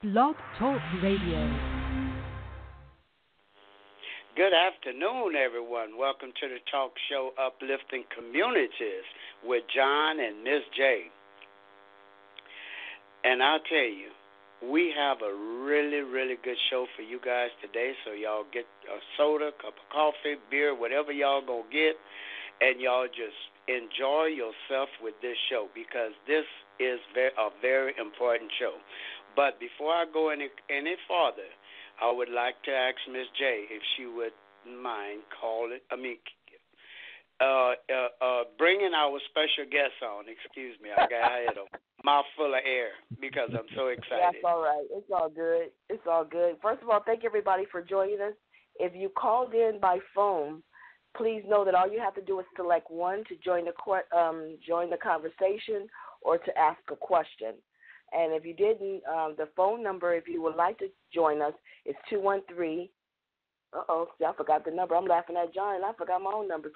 Blog Talk Radio. Good afternoon, everyone. Welcome to the talk show Uplifting Communities with John and Miss J. And I'll tell you, we have a really, really good show for you guys today. So y'all get a soda, cup of coffee, beer, whatever y'all gonna get, and y'all just enjoy yourself with this show because this is a very important show. But before I go any further, I would like to ask Miss J if she would mind bringing our special guest on. Excuse me, I had a mouthful of air because I'm so excited. That's all right. It's all good. It's all good. First of all, thank everybody for joining us. If you called in by phone, please know that all you have to do is select one to join the conversation or to ask a question. And if you didn't, the phone number, if you would like to join us, is 213. I forgot the number. I'm laughing at John, and I forgot my own number,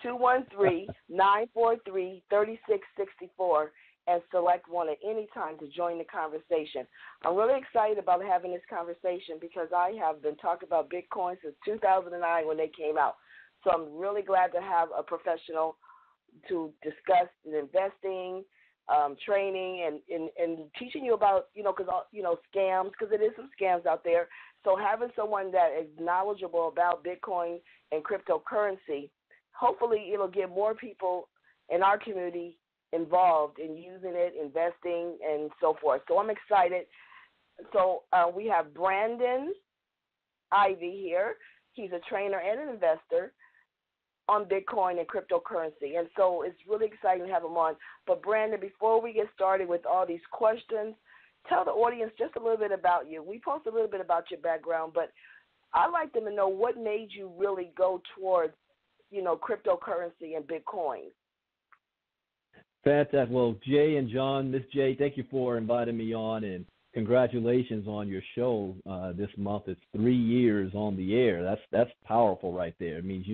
213-943-3664, and select one at any time to join the conversation. I'm really excited about having this conversation because I have been talking about Bitcoin since 2009 when they came out. So I'm really glad to have a professional to discuss investing, training, and teaching you about, scams, because it is some scams out there. So having someone that is knowledgeable about Bitcoin and cryptocurrency, hopefully it'll get more people in our community involved in using it, investing, and so forth. So I'm excited. So we have Brandon Ivey here. He's a trainer and an investor on Bitcoin and cryptocurrency. And so it's really exciting to have him on. But Brandon, before we get started with all these questions, tell the audience just a little bit about you. We post a little bit about your background, but I'd like them to know what made you really go towards, cryptocurrency and Bitcoin. Fantastic. Well, Jay and John, Miss J, thank you for inviting me on, and congratulations on your show this month. It's 3 years on the air. That's powerful right there. It means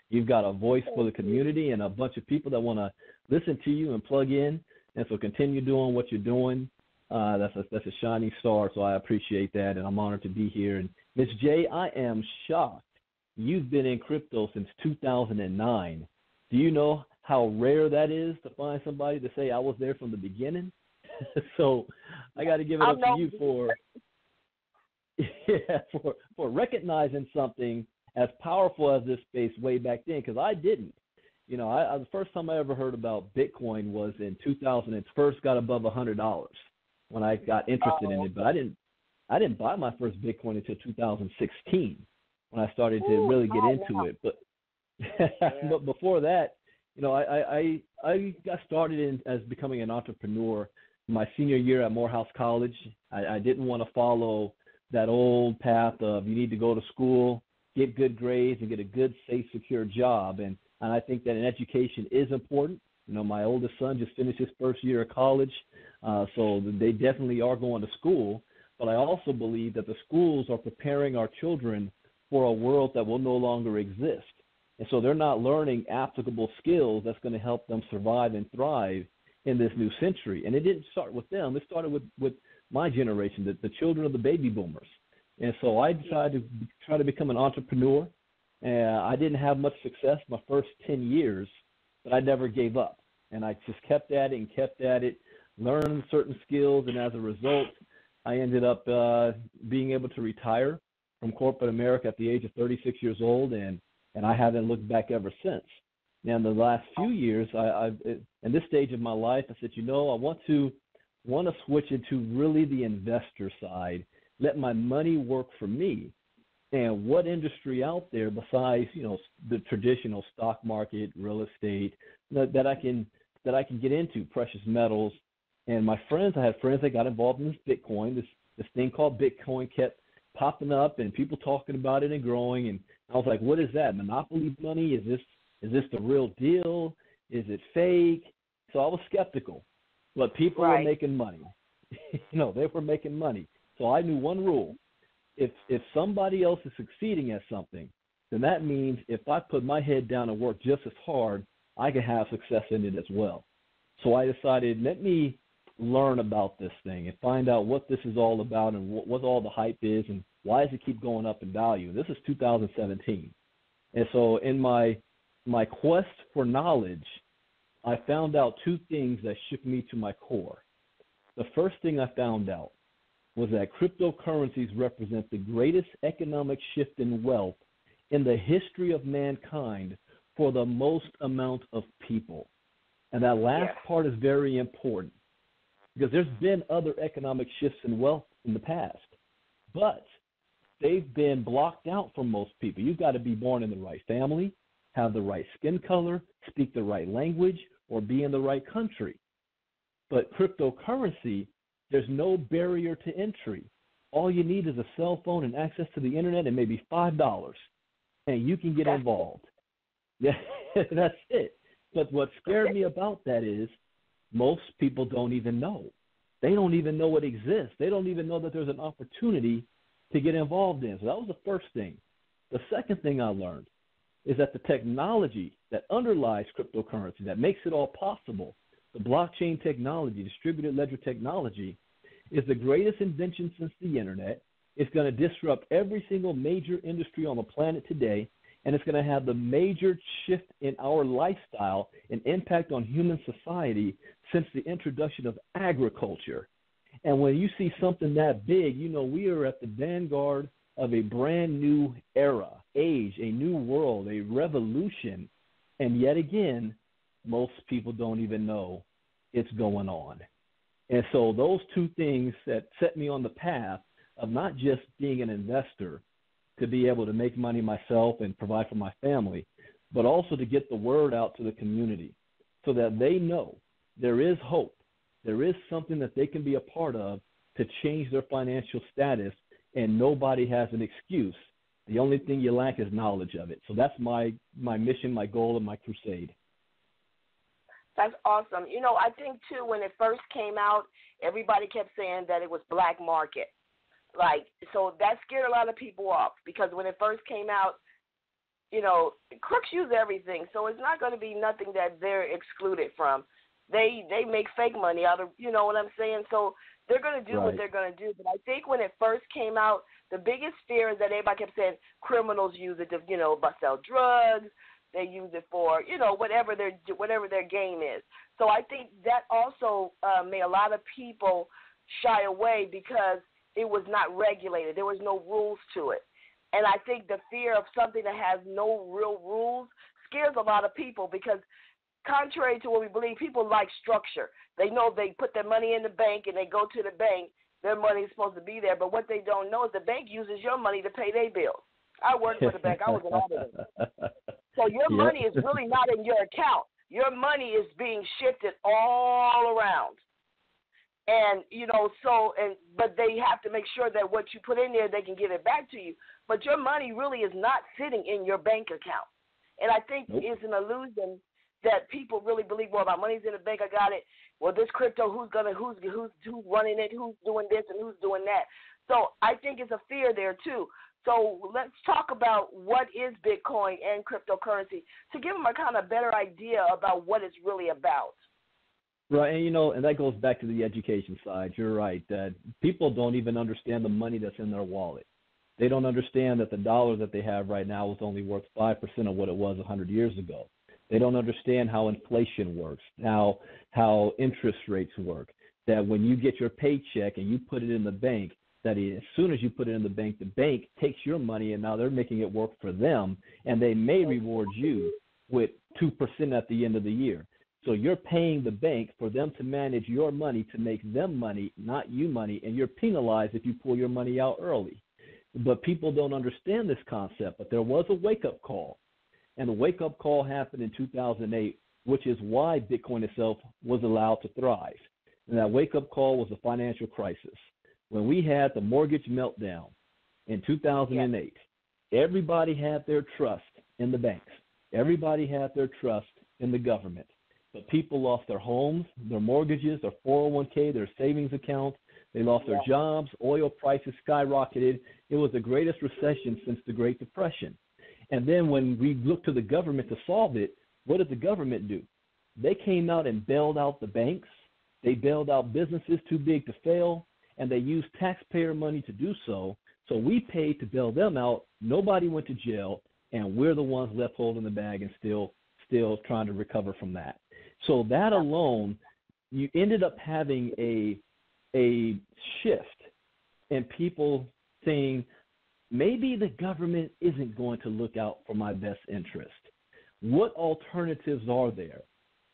you've got a voice for the community and a bunch of people that want to listen to you and plug in, and so continue doing what you're doing. That's a shining star, so I appreciate that, and I'm honored to be here. And Ms. J, I am shocked. You've been in crypto since 2009. Do you know how rare that is to find somebody to say I was there from the beginning? So I got to give it up to you for recognizing something as powerful as this space way back then, because I didn't. The first time I ever heard about Bitcoin was in 2000. It first got above $100 when I got interested in it, but I didn't buy my first Bitcoin until 2016 when I started to really get into it. But but before that, I got started as becoming an entrepreneur my senior year at Morehouse College. I didn't want to follow that old path of you need to go to school, get good grades, and get a good, safe, secure job. And I think that an education is important. My oldest son just finished his first year of college, so they definitely are going to school. But I also believe that the schools are preparing our children for a world that will no longer exist. And so they're not learning applicable skills that's going to help them survive and thrive in this new century. And it didn't start with them. It started with my generation, the children of the baby boomers. And so I decided to try to become an entrepreneur. I didn't have much success my first 10 years, but I never gave up. And I just kept at it, learned certain skills, and as a result, I ended up being able to retire from corporate America at the age of 36 years old, and I haven't looked back ever since. Now, in the last few years, in this stage of my life, I said, I want to switch into really the investor side, let my money work for me. And what industry out there besides, the traditional stock market, real estate, that I can get into, precious metals. And I had friends that got involved in this Bitcoin. This thing called Bitcoin kept popping up and people talking about it and growing. And I was like, what is that? Monopoly money? Is this the real deal? Is it fake? So I was skeptical. But people were making money. They were making money. So I knew one rule. If somebody else is succeeding at something, then that means if I put my head down and work just as hard, I can have success in it as well. So I decided, let me learn about this thing and find out what this is all about and what all the hype is and why does it keep going up in value. This is 2017. And so in my quest for knowledge, I found out two things that shook me to my core. The first thing I found out was that cryptocurrencies represent the greatest economic shift in wealth in the history of mankind for the most amount of people. And that last part is very important because there's been other economic shifts in wealth in the past, but they've been blocked out for most people. You've got to be born in the right family, have the right skin color, speak the right language, or be in the right country. But cryptocurrency, there's no barrier to entry. All you need is a cell phone and access to the internet and maybe $5, and you can get involved. Yeah, that's it. But what scared me about that is most people don't even know. They don't even know it exists. They don't even know that there's an opportunity to get involved in. So that was the first thing. The second thing I learned is that the technology that underlies cryptocurrency, that makes it all possible, the blockchain technology, distributed ledger technology, is the greatest invention since the internet. It's going to disrupt every single major industry on the planet today, and it's going to have the major shift in our lifestyle and impact on human society since the introduction of agriculture. And when you see something that big, you know we are at the vanguard of a brand new era, age, a new world, a revolution. And yet again, most people don't even know it's going on. And so those two things that set me on the path of not just being an investor to be able to make money myself and provide for my family, but also to get the word out to the community so that they know there is hope. There is something that they can be a part of to change their financial status, and nobody has an excuse. The only thing you lack is knowledge of it. So that's my mission, my goal, and my crusade. That's awesome. You know, I think, too, when it first came out, everybody kept saying that it was black market. Like, so that scared a lot of people off because when it first came out, you know, crooks use everything. So it's not going to be nothing that they're excluded from. They make fake money out of, you know what I'm saying? So they're going to do what they're going to do. But I think when it first came out, the biggest fear is that everybody kept saying criminals use it to, you know, sell drugs. They use it for, you know, whatever their game is. So I think that also made a lot of people shy away because it was not regulated. There was no rules to it. And I think the fear of something that has no real rules scares a lot of people because contrary to what we believe, people like structure. They know if they put their money in the bank and they go to the bank, their money is supposed to be there. But what they don't know is the bank uses your money to pay their bills. I worked for the bank. I was an auditor. So your money is really not in your account. Your money is being shifted all around. And, you know, but they have to make sure that what you put in there, they can give it back to you. But your money really is not sitting in your bank account. And I think it's an illusion that people really believe, well, my money's in the bank, I got it. Well, this crypto, who's running it, who's doing this and who's doing that. So I think it's a fear there too. So let's talk about what is Bitcoin and cryptocurrency to give them a kind of better idea about what it's really about. Right, and you know, and that goes back to the education side. You're right, that people don't even understand the money that's in their wallet. They don't understand that the dollar that they have right now is only worth 5% of what it was 100 years ago. They don't understand how inflation works, how interest rates work, that when you get your paycheck and you put it in the bank, that as soon as you put it in the bank takes your money and now they're making it work for them, and they may reward you with 2% at the end of the year. So you're paying the bank for them to manage your money to make them money, not you money, and you're penalized if you pull your money out early. But people don't understand this concept, but there was a wake-up call. And the wake-up call happened in 2008, which is why Bitcoin itself was allowed to thrive. And that wake-up call was the financial crisis. When we had the mortgage meltdown in 2008, everybody had their trust in the banks. Everybody had their trust in the government. But people lost their homes, their mortgages, their 401k, their savings accounts. They lost their jobs. Oil prices skyrocketed. It was the greatest recession since the Great Depression. And then when we looked to the government to solve it, what did the government do? They came out and bailed out the banks. They bailed out businesses too big to fail, and they used taxpayer money to do so. So we paid to bail them out. Nobody went to jail, and we're the ones left holding the bag and still trying to recover from that. So that alone, you ended up having a shift in people saying, maybe the government isn't going to look out for my best interest. What alternatives are there?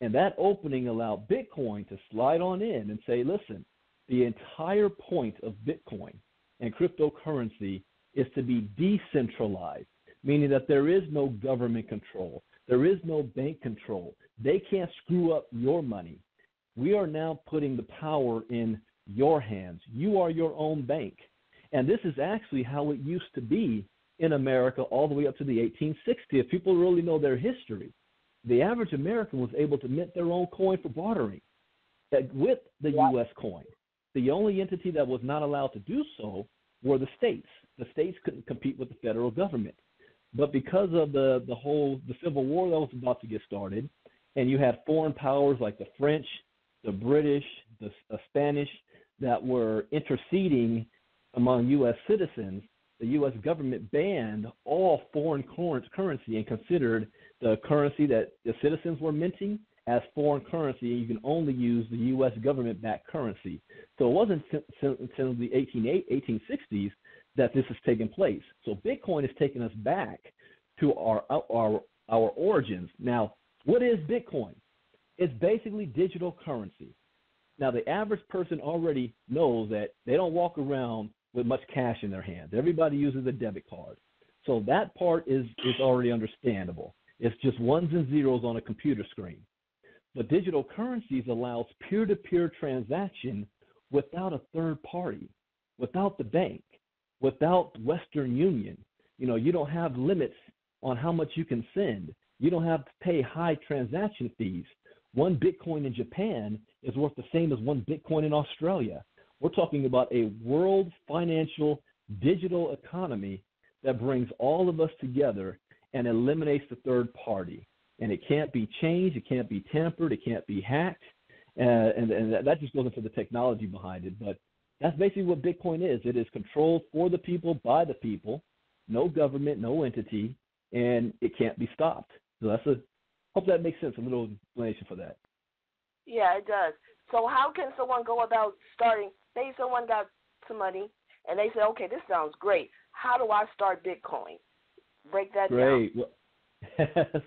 And that opening allowed Bitcoin to slide on in and say, listen, the entire point of Bitcoin and cryptocurrency is to be decentralized, meaning that there is no government control. There is no bank control. They can't screw up your money. We are now putting the power in your hands. You are your own bank. And this is actually how it used to be in America all the way up to the 1860s. If people really know their history, the average American was able to mint their own coin for bartering with the U.S. coin. The only entity that was not allowed to do so were the states. The states couldn't compete with the federal government. But because of the Civil War that was about to get started, and you had foreign powers like the French, the British, the Spanish that were interceding among U.S. citizens, the U.S. government banned all foreign currency and considered the currency that the citizens were minting as foreign currency. You can only use the U.S. government-backed currency. So it wasn't until the 1860s that this has taken place. So Bitcoin has taken us back to our origins. Now, what is Bitcoin? It's basically digital currency. Now, the average person already knows that they don't walk around with much cash in their hands. Everybody uses a debit card. So that part is already understandable. It's just ones and zeros on a computer screen. But digital currencies allows peer-to-peer transaction without a third party, without the bank, without Western Union. You don't have limits on how much you can send. You don't have to pay high transaction fees. One Bitcoin in Japan is worth the same as one Bitcoin in Australia. We're talking about a world financial digital economy that brings all of us together and eliminates the third party. And it can't be changed, it can't be tampered, it can't be hacked, and that just goes into the technology behind it. But that's basically what Bitcoin is. It is controlled for the people, by the people, no government, no entity, and it can't be stopped. So hope that makes sense, a little explanation for that. Yeah, it does. So how can someone go about starting, say someone got some money, and they say, okay, this sounds great. How do I start Bitcoin? Break that down. Great.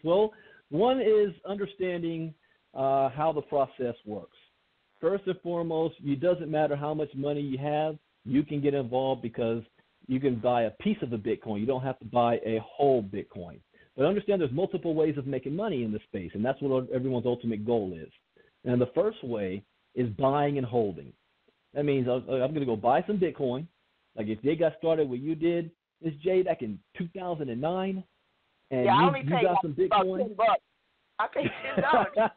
Well, one is understanding how the process works. First and foremost, it doesn't matter how much money you have. You can get involved because you can buy a piece of a Bitcoin. You don't have to buy a whole Bitcoin. But understand there's multiple ways of making money in this space, and that's what everyone's ultimate goal is. And the first way is buying and holding. That means I'm going to go buy some Bitcoin. Like if they got started what you did, Ms. J, back in 2009, and you got some Bitcoin. $10. I paid $10.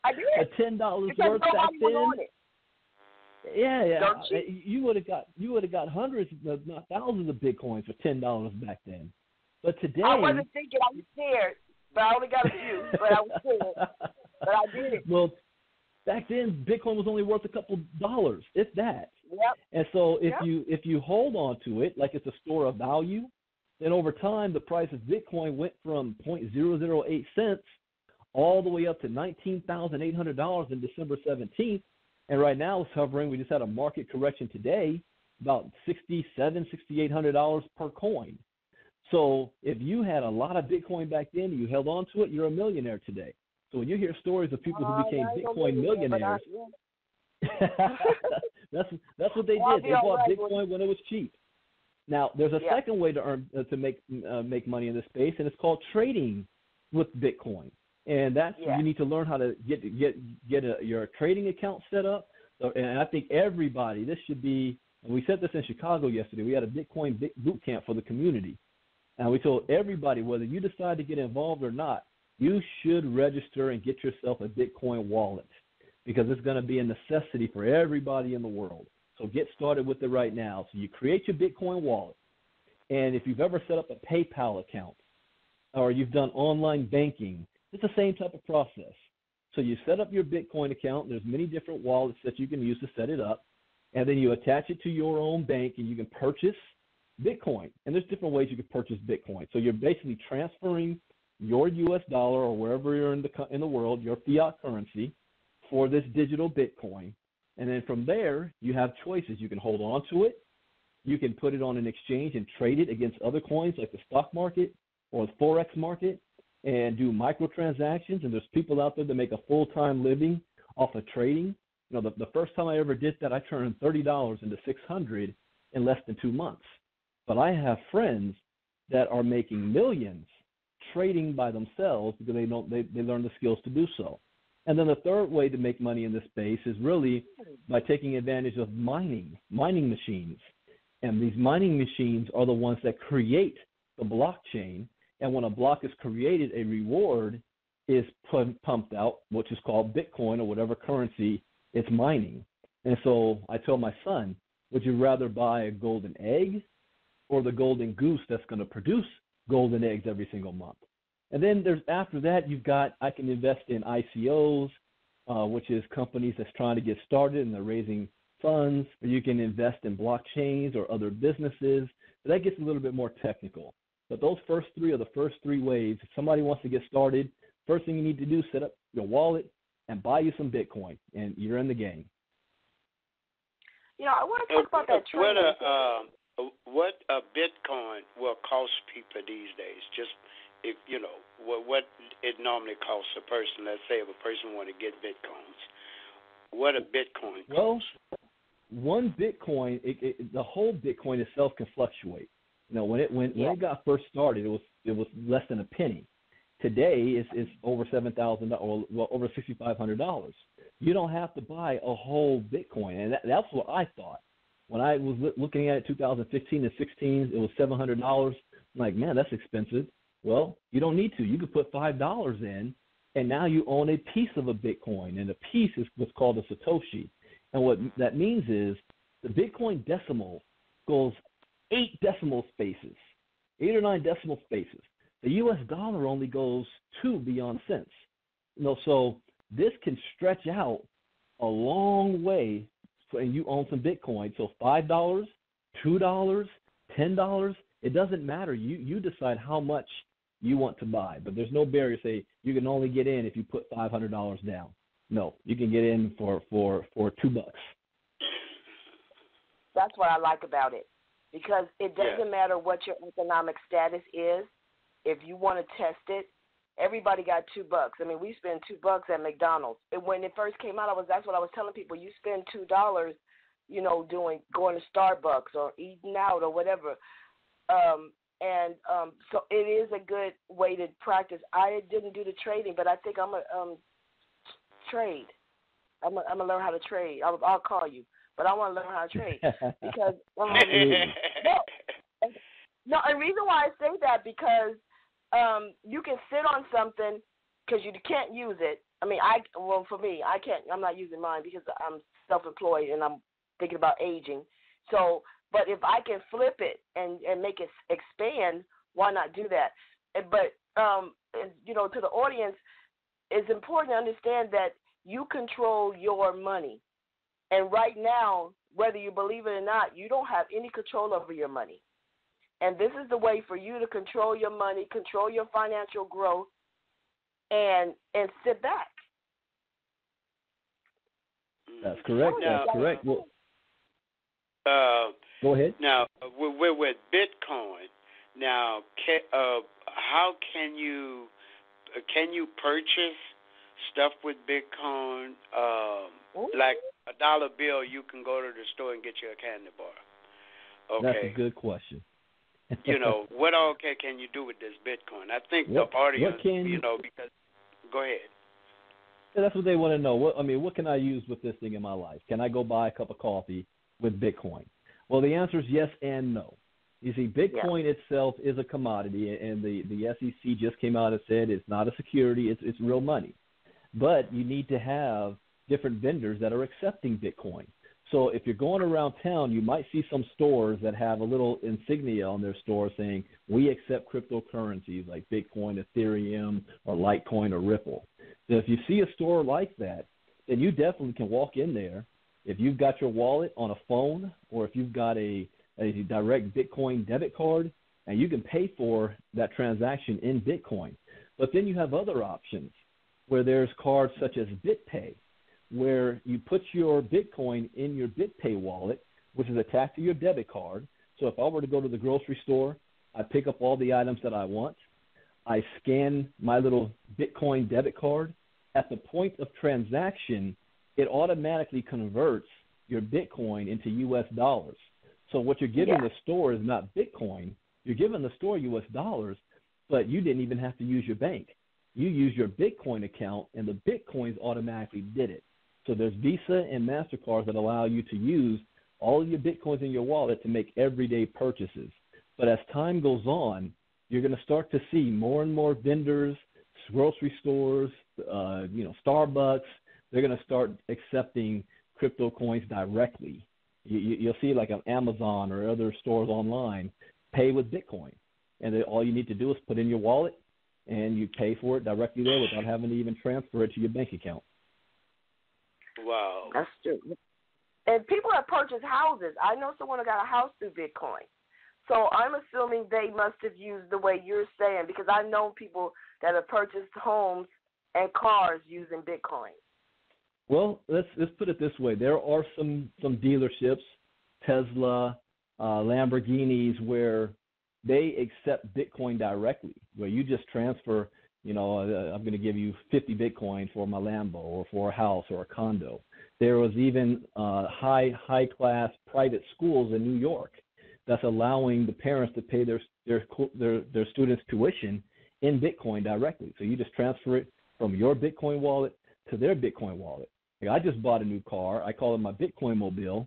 I did. $10 worth back then. Yeah. You would have got hundreds, not thousands of Bitcoins for $10 back then. But today, I wasn't thinking. I was scared, but I only got a few. But I was scared. But I did it. Well, back then, Bitcoin was only worth a couple dollars, if that. Yep. And so if you hold on to it like it's a store of value, then over time the price of Bitcoin went from 0.008 cents all the way up to $19,800 in December 17th. And right now it's hovering. We just had a market correction today, about $6,800 per coin. So if you had a lot of Bitcoin back then and you held on to it, you're a millionaire today. So when you hear stories of people who became Bitcoin millionaires, that's what they did. They bought Bitcoin when it was cheap. Now there's a second way to make money in this space, and it's called trading with Bitcoin. And that's you need to learn how to get your trading account set up. So, and I think everybody, this should be. And we said this in Chicago yesterday. We had a Bitcoin boot camp for the community. And we told everybody, whether you decide to get involved or not, you should register and get yourself a Bitcoin wallet because it's going to be a necessity for everybody in the world. So get started with it right now. So you create your Bitcoin wallet. And if you've ever set up a PayPal account or you've done online banking, it's the same type of process. So you set up your Bitcoin account. There's many different wallets that you can use to set it up. And then you attach it to your own bank, and you can purchase Bitcoin. And there's different ways you can purchase Bitcoin. So you're basically transferring your U.S. dollar or wherever you're in the world, your fiat currency, for this digital Bitcoin. And then from there, you have choices. You can hold on to it. You can put it on an exchange and trade it against other coins like the stock market or the Forex market and do microtransactions. And there's people out there that make a full-time living off of trading. You know, the first time I ever did that, I turned $30 into $600 in less than 2 months. But I have friends that are making millions trading by themselves because they learn the skills to do so. And then the third way to make money in this space is really by taking advantage of mining machines. And these mining machines are the ones that create the blockchain. And when a block is created, a reward is pumped out, which is called Bitcoin or whatever currency it's mining. And so I told my son, would you rather buy a golden egg or the golden goose that's going to produce golden eggs every single month? And then after that, I can invest in ICOs, which is companies that's trying to get started and they're raising funds. Or you can invest in blockchains or other businesses. But that gets a little bit more technical. But those first three are the first three ways. If somebody wants to get started, first thing you need to do is set up your wallet and buy you some Bitcoin, and you're in the game. You know, I want to talk about that trend. What a Bitcoin will cost people these days? Just if you know what it normally costs a person. Let's say if a person want to get Bitcoins, what a Bitcoin costs? Well, one Bitcoin, the whole Bitcoin itself can fluctuate. You know, when it got first started, it was less than a penny. Today it's over $7,000 or over $6,500. You don't have to buy a whole Bitcoin, and that's what I thought. When I was looking at it 2015 and 16, it was $700. I'm like, man, that's expensive. Well, you don't need to. You could put $5 in, and now you own a piece of a Bitcoin, and a piece is what's called a Satoshi. And what that means is the Bitcoin decimal goes 8 decimal spaces, 8 or 9 decimal spaces. The U.S. dollar only goes 2 beyond cents. You know, so this can stretch out a long way, and you own some Bitcoin. So $5, $2, $10, it doesn't matter. You decide how much you want to buy, but there's no barrier. Say you can only get in if you put $500 down. No, you can get in for $2. That's what I like about it, because it doesn't matter what your economic status is. If you want to test it, everybody got $2. I mean, we spend $2 at McDonald's. And when it first came out, that's what I was telling people. You spend $2, you know, going to Starbucks or eating out or whatever. So it is a good way to practice. I didn't do the trading, but I think I'm gonna trade. I'm gonna learn how to trade. I'll call you, but I want to learn how to trade because no. And the reason why I say that because you can sit on something because you can't use it. I mean, for me, I can't. I'm not using mine because I'm self-employed and I'm thinking about aging. So, but if I can flip it and make it expand, why not do that? But you know, to the audience, it's important to understand that you control your money, and right now, whether you believe it or not, you don't have any control over your money. And this is the way for you to control your money, control your financial growth, and sit back. That's correct. That's correct. Well, go ahead. Now, we're with Bitcoin. Now, how can you purchase stuff with Bitcoin? Like a dollar bill, you can go to the store and get you a candy bar. Okay. That's a good question. You know, what all can you do with this Bitcoin? I think the audience, because go ahead. Yeah, that's what they want to know. What can I use with this thing in my life? Can I go buy a cup of coffee with Bitcoin? Well, the answer is yes and no. You see, Bitcoin itself is a commodity, and the SEC just came out and said it's not a security, it's real money. But you need to have different vendors that are accepting Bitcoin. So if you're going around town, you might see some stores that have a little insignia on their store saying, we accept cryptocurrencies like Bitcoin, Ethereum, or Litecoin, or Ripple. So if you see a store like that, then you definitely can walk in there. If you've got your wallet on a phone, or if you've got a direct Bitcoin debit card, and you can pay for that transaction in Bitcoin. But then you have other options where there's cards such as BitPay, where you put your Bitcoin in your BitPay wallet, which is attached to your debit card. So if I were to go to the grocery store, I pick up all the items that I want. I scan my little Bitcoin debit card. At the point of transaction, it automatically converts your Bitcoin into U.S. dollars. So what you're giving the store is not Bitcoin. You're giving the store U.S. dollars, but you didn't even have to use your bank. You used your Bitcoin account, and the Bitcoins automatically did it. So there's Visa and MasterCards that allow you to use all of your Bitcoins in your wallet to make everyday purchases. But as time goes on, you're going to start to see more and more vendors, grocery stores, Starbucks. They're going to start accepting crypto coins directly. You'll see like on Amazon or other stores online, pay with Bitcoin. And all you need to do is put in your wallet, and you pay for it directly there without having to even transfer it to your bank account. Wow. That's true. And people have purchased houses. I know someone who got a house through Bitcoin. So I'm assuming they must have used the way you're saying, because I know people that have purchased homes and cars using Bitcoin. Well, let's put it this way. There are some dealerships, Tesla, Lamborghinis, where they accept Bitcoin directly, where you just transfer, I'm going to give you 50 Bitcoin for my Lambo or for a house or a condo. There was even high-class private schools in New York that's allowing the parents to pay their students' tuition in Bitcoin directly. So you just transfer it from your Bitcoin wallet to their Bitcoin wallet. Like, I just bought a new car. I call it my Bitcoin Mobile,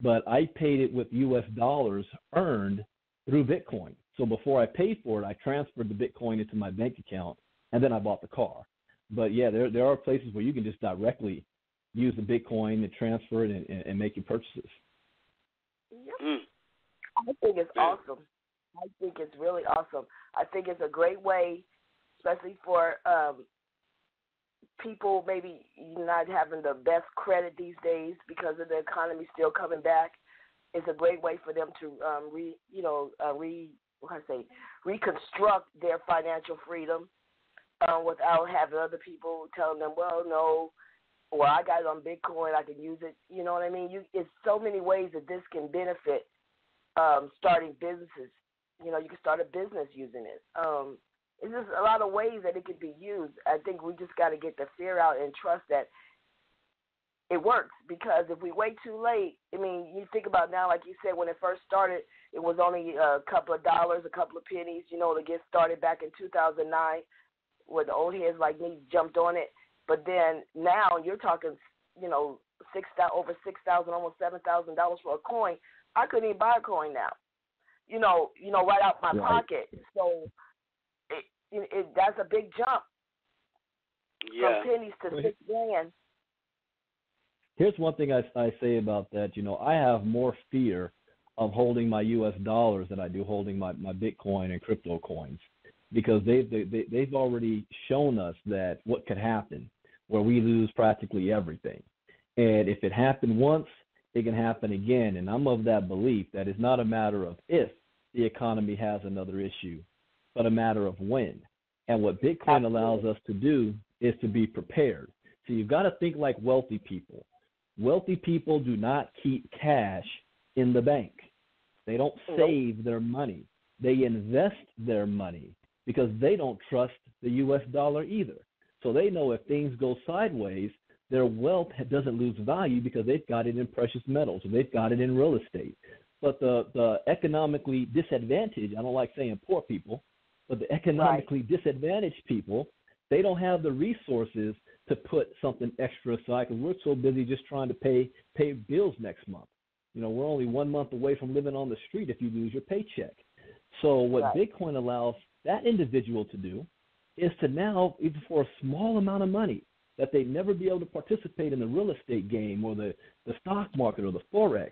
but I paid it with U.S. dollars earned through Bitcoin. So before I paid for it, I transferred the Bitcoin into my bank account, and then I bought the car. But, yeah, there are places where you can just directly use the Bitcoin and transfer it and make your purchases. Yep. I think it's awesome. I think it's really awesome. I think it's a great way, especially for people maybe not having the best credit these days because of the economy still coming back. It's a great way for them to reconstruct their financial freedom without having other people telling them, well, no, or I got it on Bitcoin, I can use it. You know what I mean? It's so many ways that this can benefit starting businesses. You can start a business using it. It's just a lot of ways that it could be used. I think we just got to get the fear out and trust that it works, because if we wait too late, you think about now, like you said, when it first started, it was only a couple of dollars, a couple of pennies, to get started back in 2009, where the old heads like me jumped on it. But then now you're talking, over $6,000, almost $7,000 for a coin. I couldn't even buy a coin now, right out my pocket. So that's a big jump from pennies to $6,000. Here's one thing I say about that. I have more fear of holding my U.S. dollars than I do holding my Bitcoin and crypto coins, because they've already shown us that what could happen, where we lose practically everything. And if it happened once, it can happen again. And I'm of that belief that it's not a matter of if the economy has another issue, but a matter of when. And what Bitcoin allows us to do is to be prepared. So you've got to think like wealthy people. Wealthy people do not keep cash in the bank. They don't save their money. They invest their money because they don't trust the U.S. dollar either. So they know if things go sideways, their wealth doesn't lose value because they've got it in precious metals or they've got it in real estate. But the economically disadvantaged, I don't like saying poor people, but the economically disadvantaged people, they don't have the resources to put something extra aside because we're so busy just trying to pay bills next month. We're only 1 month away from living on the street if you lose your paycheck. So what Bitcoin allows that individual to do is to now, even for a small amount of money that they'd never be able to participate in the real estate game or the stock market or the Forex,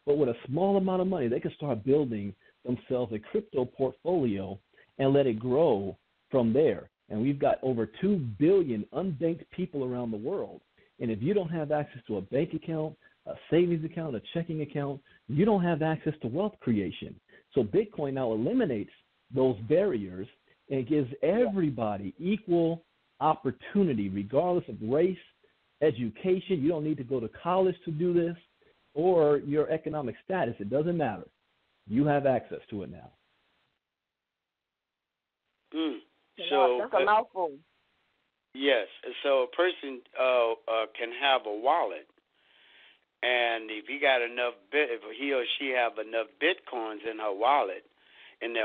but with a small amount of money, they can start building themselves a crypto portfolio and let it grow from there. And we've got over 2 billion unbanked people around the world. And if you don't have access to a bank account, a savings account, a checking account, you don't have access to wealth creation. So Bitcoin now eliminates those barriers and gives everybody equal opportunity, regardless of race, education. You don't need to go to college to do this, or your economic status. It doesn't matter. You have access to it now. So that's a mouthful. Yes. So a person can have a wallet, and if he got enough if he or she have enough Bitcoins in their wallet, and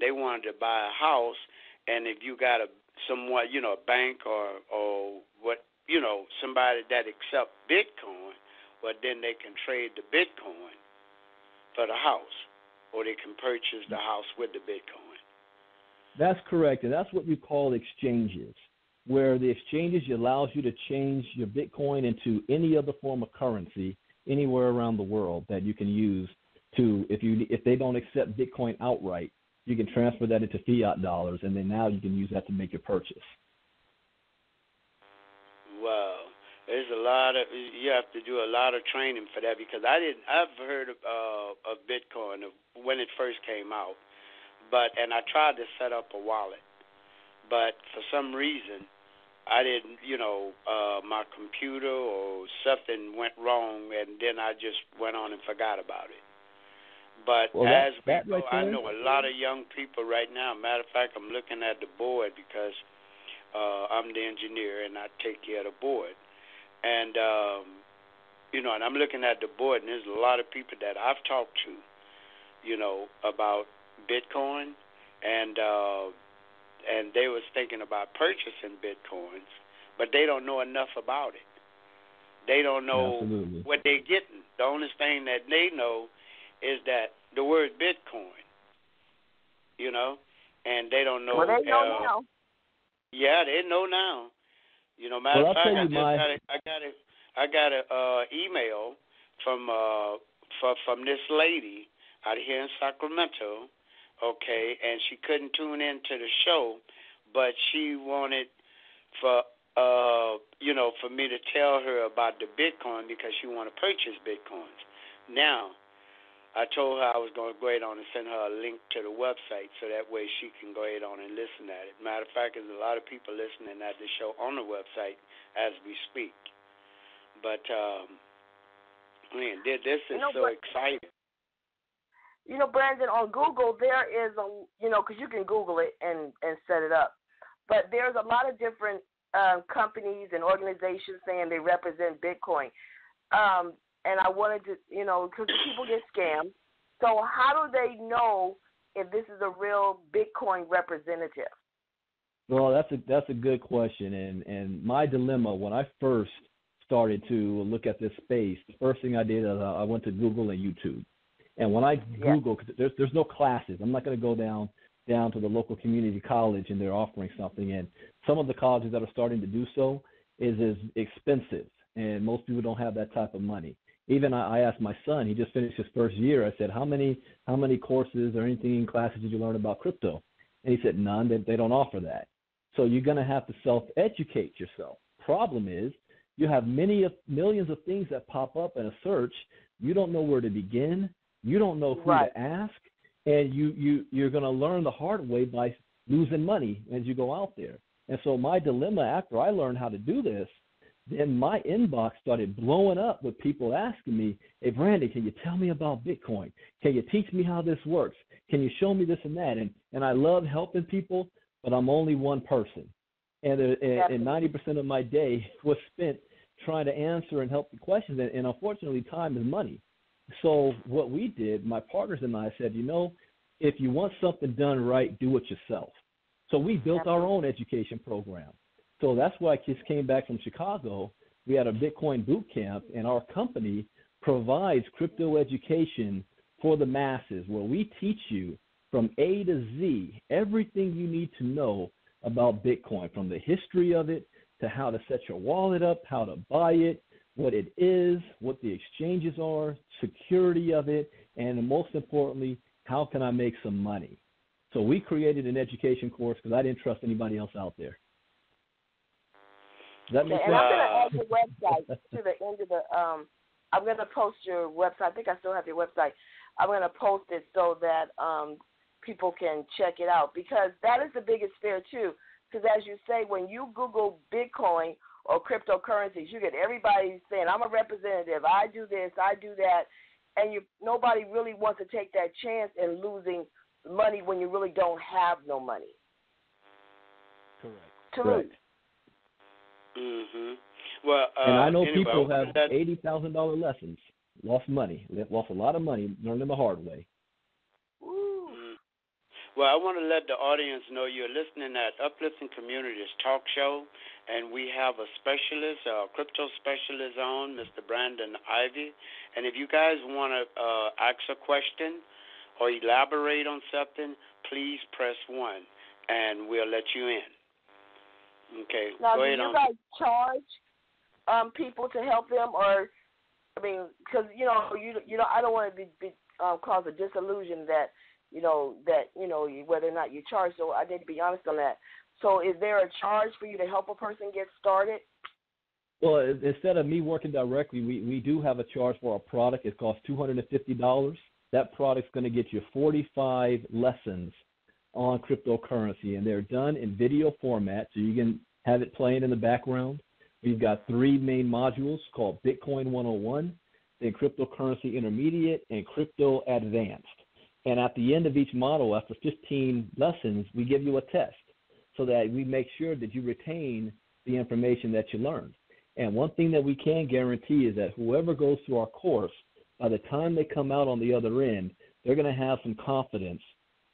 they wanted to buy a house, and if you got a bank or what, somebody that accept Bitcoin, well, then they can trade the Bitcoin for the house, or they can purchase the house with the Bitcoin. That's correct, and that's what we call exchanges, where the exchanges allows you to change your Bitcoin into any other form of currency anywhere around the world that you can use to, if they don't accept Bitcoin outright, you can transfer that into fiat dollars, and then now you can use that to make your purchase. Wow. You have to do a lot of training for that, because I've heard of Bitcoin when it first came out, and I tried to set up a wallet, but for some reason I didn't, my computer or something went wrong, and then I just went on and forgot about it. But I know a lot of young people right now. Matter of fact, I'm looking at the board because I'm the engineer and I take care of the board. And, and I'm looking at the board, and there's a lot of people that I've talked to, about Bitcoin, and they was thinking about purchasing Bitcoins, but they don't know enough about it. They don't know what they're getting. The only thing that they know is that the word Bitcoin, and they don't know. Well, they know now. Yeah, they know now. Matter of fact, I got a email from this lady out here in Sacramento, okay, and she couldn't tune into the show, but she wanted for me to tell her about the Bitcoin because she wanted to purchase Bitcoins. Now, I told her I was going to go ahead on and send her a link to the website so that way she can go ahead on and listen at it. Matter of fact, there's a lot of people listening at the show on the website as we speak. But, this is so exciting. Brandon, on Google, there is because you can Google it and set it up. But there's a lot of different companies and organizations saying they represent Bitcoin. And I wanted to, because people get scammed. So how do they know if this is a real Bitcoin representative? Well, that's a good question. And my dilemma when I first started to look at this space, the first thing I did is I went to Google and YouTube. And when I Google, because there's no classes, I'm not going to go down to the local community college and they're offering something. And some of the colleges that are starting to do so is expensive, and most people don't have that type of money. Even I asked my son, he just finished his first year. I said, how many courses or anything in classes did you learn about crypto? And he said, none. They don't offer that. So you're going to have to self-educate yourself. Problem is, you have millions of things that pop up in a search. You don't know where to begin. You don't know who to ask, and you're going to learn the hard way by losing money as you go out there. And so my dilemma after I learned how to do this, then my inbox started blowing up with people asking me, hey, Brandon, can you tell me about Bitcoin? Can you teach me how this works? Can you show me this and that? And I love helping people, but I'm only one person. And 90% of my day was spent trying to answer and help the questions. And unfortunately, time is money. So what we did, my partners and I said, if you want something done right, do it yourself. So we built our own education program. So that's why I just came back from Chicago. We had a Bitcoin boot camp, and our company provides crypto education for the masses, where we teach you from A to Z everything you need to know about Bitcoin, from the history of it to how to set your wallet up, how to buy it, what it is, what the exchanges are, security of it, and most importantly, how can I make some money? So we created an education course because I didn't trust anybody else out there. Does that make sense? And I'm going to add your website to the end of the I'm going to post your website. I think I still have your website. I'm going to post it so that people can check it out, because that is the biggest fear too. Because as you say, when you Google Bitcoin or cryptocurrencies, you get everybody saying, I'm a representative, I do this, I do that, and nobody really wants to take that chance in losing money when you really don't have no money. Correct. To lose. Mhm. Well, and I know anyway, people have $80,000 lessons, lost money, lost a lot of money, learned them the hard way. Well, I want to let the audience know you're listening at Uplifting Communities Talk Show, and we have a specialist, a crypto specialist on, Mr. Brandon Ivey. And if you guys want to ask a question or elaborate on something, please press 1, and we'll let you in. Okay. Now, go do ahead you on. guys charge people to help them, or I mean, because you know, I don't want to be cause a disillusion that whether or not you charge. So I need to be honest on that. So, is there a charge for you to help a person get started? Well, instead of me working directly, we do have a charge for our product. It costs $250. That product's going to get you 45 lessons on cryptocurrency, and they're done in video format, so you can have it playing in the background. We've got 3 main modules called Bitcoin 101, then Cryptocurrency Intermediate, and Crypto Advanced. And at the end of each module, after 15 lessons, we give you a test so that we make sure that you retain the information that you learned. And one thing that we can guarantee is that whoever goes through our course, by the time they come out on the other end, they're going to have some confidence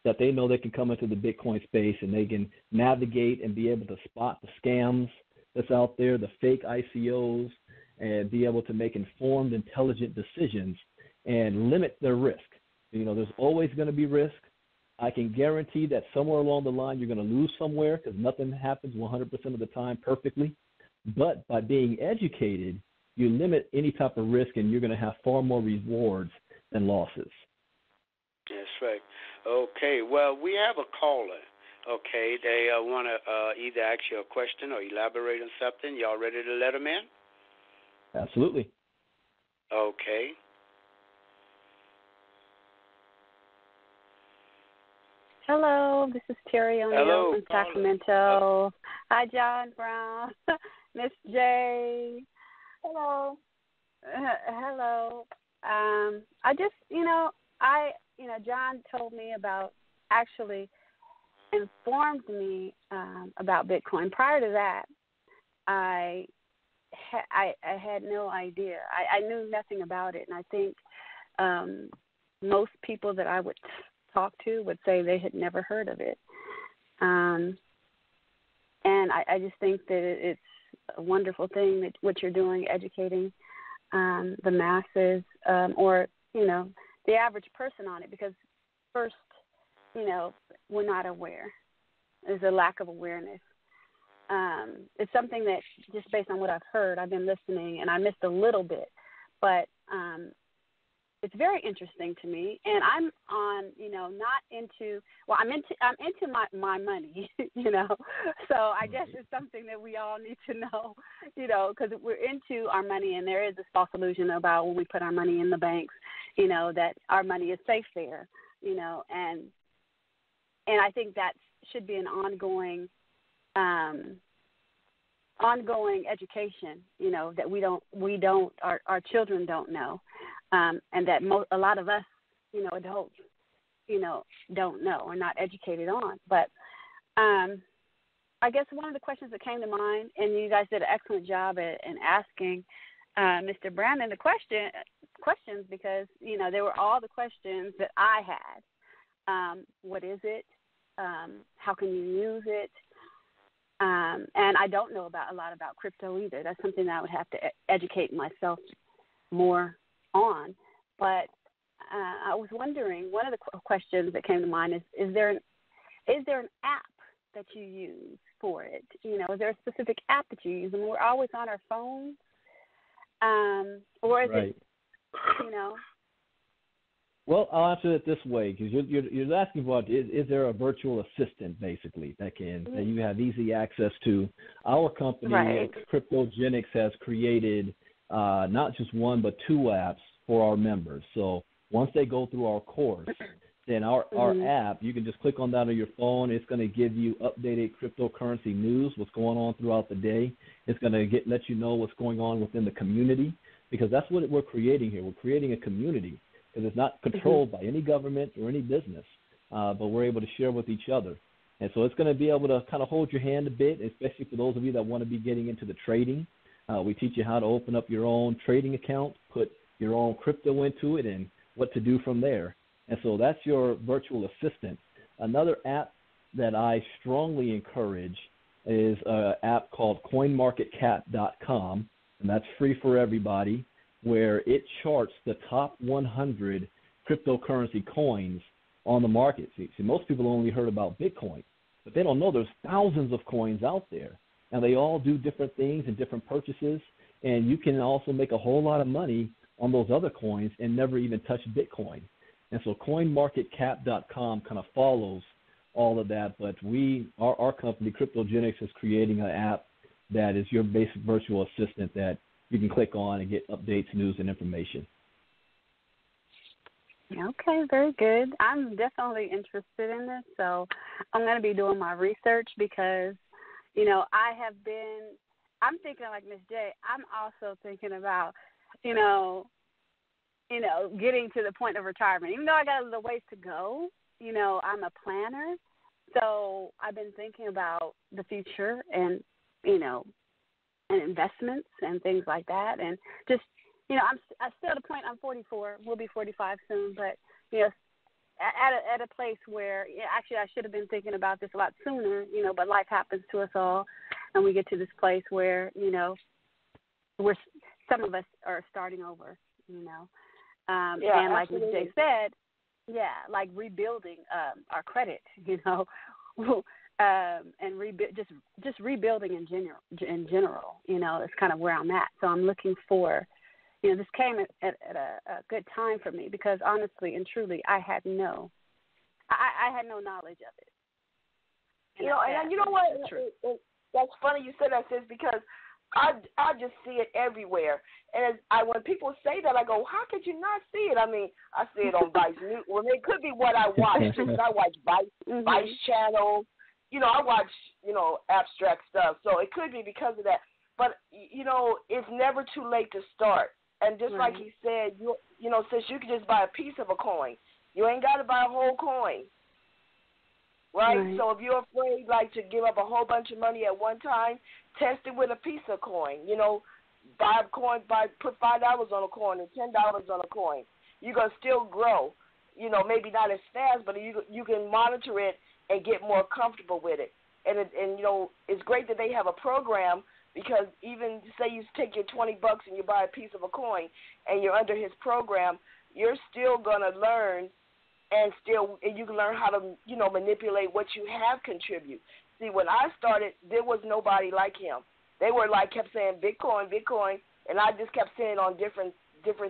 that they know they can come into the Bitcoin space and they can navigate and be able to spot the scams that's out there, the fake ICOs, and be able to make informed, intelligent decisions and limit their risk. You know, there's always going to be risk. I can guarantee that somewhere along the line you're going to lose somewhere because nothing happens 100% of the time perfectly. But by being educated, you limit any type of risk and you're going to have far more rewards than losses. That's right. Okay, well, we have a caller. Okay, they want to either ask you a question or elaborate on something. Y'all ready to let them in? Absolutely. Okay. Hello, this is Terry O'Neill from Sacramento. Hi, John Brown, Miss J. Hello. Hello. I just, John told me about, actually informed me about Bitcoin. Prior to that, I had no idea. I knew nothing about it, and I think most people that I would talk to would say they had never heard of it. And I just think that it's a wonderful thing that what you're doing, educating the masses or, the average person on it, because first, we're not aware. There's a lack of awareness. It's something that, just based on what I've heard, I've been listening, and I missed a little bit, but it's very interesting to me. And I'm on, not into, well, I'm into my money, So I guess it's something that we all need to know, because we're into our money, and there is this false illusion about when we put our money in the banks, that our money is safe there, and I think that should be an ongoing education, that we don't, our children don't know, and that a lot of us, adults, don't know or not educated on. But I guess one of the questions that came to mind, and you guys did an excellent job in asking Mr. Brandon the questions, because, they were all the questions that I had. What is it? How can you use it? And I don't know a lot about crypto either. That's something that I would have to educate myself more on. But I was wondering, one of the questions that came to mind is there an app that you use for it? Is there a specific app that you use? And we're always on our phones, or is right. it, Well, I'll answer it this way because you're asking about is there a virtual assistant basically that you have easy access to. Our company, right. Cryptogenics, has created not just one but 2 apps for our members. So once they go through our course, then our app, you can just click on that on your phone. It's going to give you updated cryptocurrency news, what's going on throughout the day. It's going to let you know what's going on within the community, because that's what we're creating here. We're creating a community because it's not controlled by any government or any business, but we're able to share with each other. And so it's going to be able to kind of hold your hand a bit, especially for those of you that want to be getting into the trading. We teach you how to open up your own trading account, put your own crypto into it, and what to do from there. And so that's your virtual assistant. Another app that I strongly encourage is an app called coinmarketcap.com, and that's free for everybody, where it charts the top 100 cryptocurrency coins on the market. See, most people only heard about Bitcoin, but they don't know there's thousands of coins out there, and they all do different things and different purchases, and you can also make a whole lot of money on those other coins and never even touch Bitcoin. And so coinmarketcap.com kind of follows all of that, but our company, Cryptogenics, is creating an app that is your basic virtual assistant that you can click on and get updates, news, and information. Okay, very good. I'm definitely interested in this, so I'm going to be doing my research because, I'm thinking like Ms. J, I'm also thinking about, getting to the point of retirement. Even though I got a little ways to go, I'm a planner. So I've been thinking about the future and, and investments and things like that. And just, I'm still at a point, I'm 44, we'll be 45 soon, but, at a place where, actually I should have been thinking about this a lot sooner, but life happens to us all. And we get to this place where, some of us are starting over, and like Ms. J said, like rebuilding our credit, and just rebuilding in general, that's kind of where I'm at. So I'm looking for, this came at a good time for me because honestly and truly, I had no knowledge of it. And you know what? That's funny you said that, sis, because I just see it everywhere. And when people say that, I go, how could you not see it? I mean, I see it on Vice News. Well, it could be what I watch, because I watch Vice Channel. I watch, abstract stuff. So it could be because of that. But, it's never too late to start. And just like he said, since you can just buy a piece of a coin, you ain't got to buy a whole coin. Right? So if you're afraid, to give up a whole bunch of money at one time, test it with a piece of coin. Buy a coin, put $5 on a coin and $10 on a coin. You're going to still grow. Maybe not as fast, but you can monitor it and get more comfortable with it. And it's great that they have a program, because even say you take your $20 and you buy a piece of a coin and you're under his program, you're still going to learn. And you can learn how to, manipulate what you have contribute. See, when I started, there was nobody like him. They were kept saying Bitcoin, and I just kept saying on different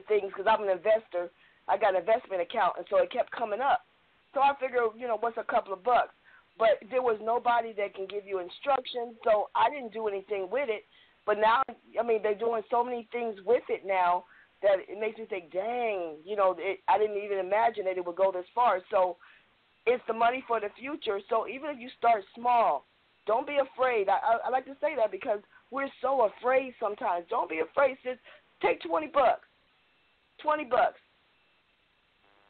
things because I'm an investor. I got an investment account, and so it kept coming up. So I figured, what's a couple of bucks? But there was nobody that can give you instructions, so I didn't do anything with it. But now, they're doing so many things with it now that it makes me think, dang, I didn't even imagine that it would go this far. So it's the money for the future. So even if you start small, don't be afraid. I like to say that because we're so afraid sometimes. Don't be afraid. Sis, take $20. $20.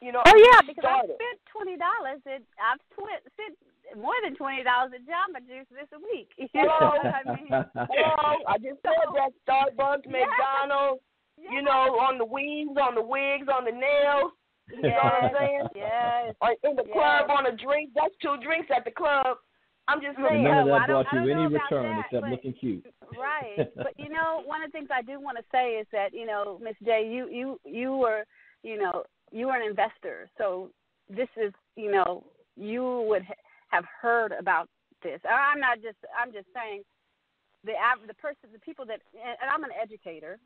Because I spent $20. I've spent more than $20 at Jamba Juice this week. Hello, I just said that. Starbucks, McDonald's. On the wigs, on the nails. You know what I'm saying? Yes. Or in the club on a drink. That's 2 drinks at the club. I'm just saying. None of that brought you any return except looking cute. Right. But, one of the things I do want to say is that, Miss J, you were an investor. So this is, you would have heard about this. I'm just saying the people that, and I'm an educator.